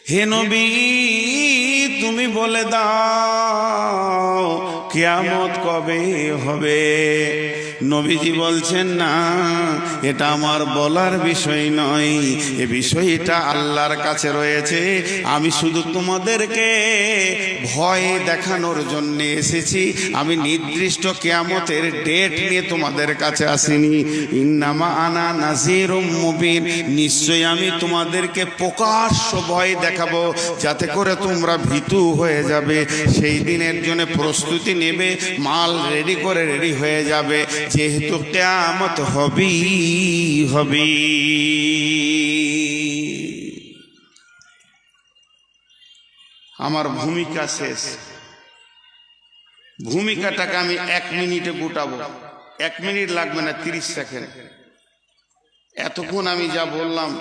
হে নবী, তুমি বলে দাও কিয়ামত কবে হবে। নবীজি বলছেন, না, এটা আমার বলার বিষয় নয়, এ বিষয়টা আল্লাহর কাছে রয়েছে। আমি শুধু তোমাদেরকে ভয় দেখানোর জন্য এসেছি। আমি নির্দিষ্ট কিয়ামতের ডেট নিয়ে তোমাদের কাছে আসিনি। ইন্নামা আনা নাযীরুম মুবিন, নিশ্চয়ই আমি তোমাদেরকে প্রকাশ্য ভয় দেখাবো, যাতে করে তোমরা ভীতু হয়ে যাবে। সেই দিনের জন্য প্রস্তুতি নেবে, মাল রেডি করে রেডি হয়ে যাবে, যেহেতু কিয়ামত হবেই। আমার ভূমিকা শেষ। ভূমিকাটাকে আমি 1 মিনিটে গুটাবো। 1 মিনিট লাগবে না, 30 সেকেন্ড। এতক্ষণ আমি যা বললাম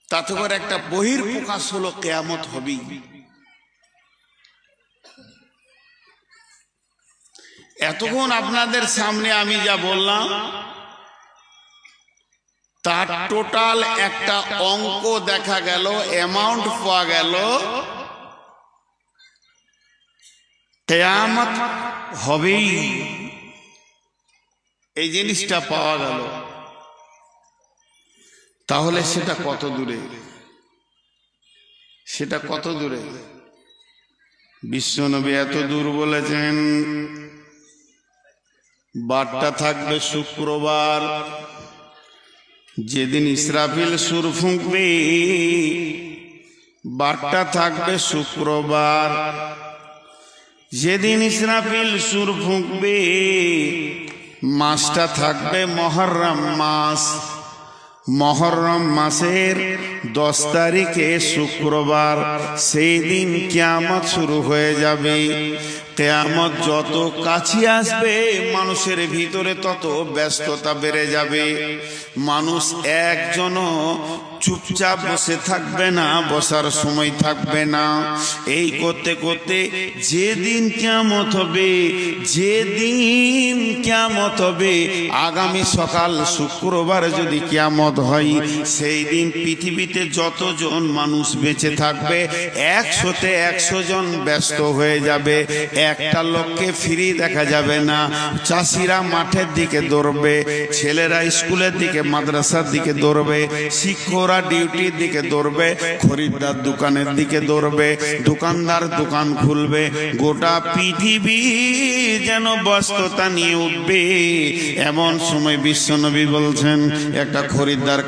তাতে করে একটা বহির প্রকাশ হলো, কিয়ামত হবেই। এতক্ষণ আপনাদের সামনে আমি যা বললাম তার টোটাল একটা অঙ্ক দেখা গেল, অ্যামাউন্ট পাওয়া গেল, কিয়ামত হবেই, এই জিনিসটা পাওয়া গেল। তাহলে সেটা কত দূরে? সেটা কত দূরে? বিশ্বনবী এত দূর বলেছেন, বারটা থাকবে শুক্রবার, যেদিন ইসরাফিল সুর ফুঁকবে, বারটা থাকবে শুক্রবার। যেদিন ইসরাফিল সুর ফুঁকবে, মাসটা থাকবে মুহররম মাস। মুহররম মাসের 10 তারিখে শুক্রবার, সেই দিন কিয়ামত শুরু হয়ে যাবে। কিয়ামত যত কাছে আসবে, মানুষের ভিতরে তত ব্যস্ততা বেড়ে যাবে। মানুষ একজনও চুপচাপ বসে থাকবে না, বসার সময় থাকবে না। এই করতে করতে যেদিন কিয়ামত হবে, যেদিন কিয়ামত হবে, আগামী সকাল শুক্রবার যদি কিয়ামত হয়, সেই দিন পৃথিবীতে যতজন মানুষ বেঁচে থাকবে 100তে 100 জন ব্যস্ত হয়ে যাবে। একটা লোককে ফ্রি দেখা যাবে না। চাষিরা মাঠের দিকে দৌড়বে, ছেলেরা স্কুলের দিকে মাদ্রাসার দিকে দৌড়বে, শিক্ষকরা ডিউটির দিকে দৌড়বে, খরিদ্দার দোকানের দিকে দৌড়বে, দোকানদার দোকান খুলবে। গোটা পৃথিবী যেন ব্যস্ততা নিয়ে উঠবে। এমন সময় বিশ্বনবী বলছেন, একটা খরিদ্দার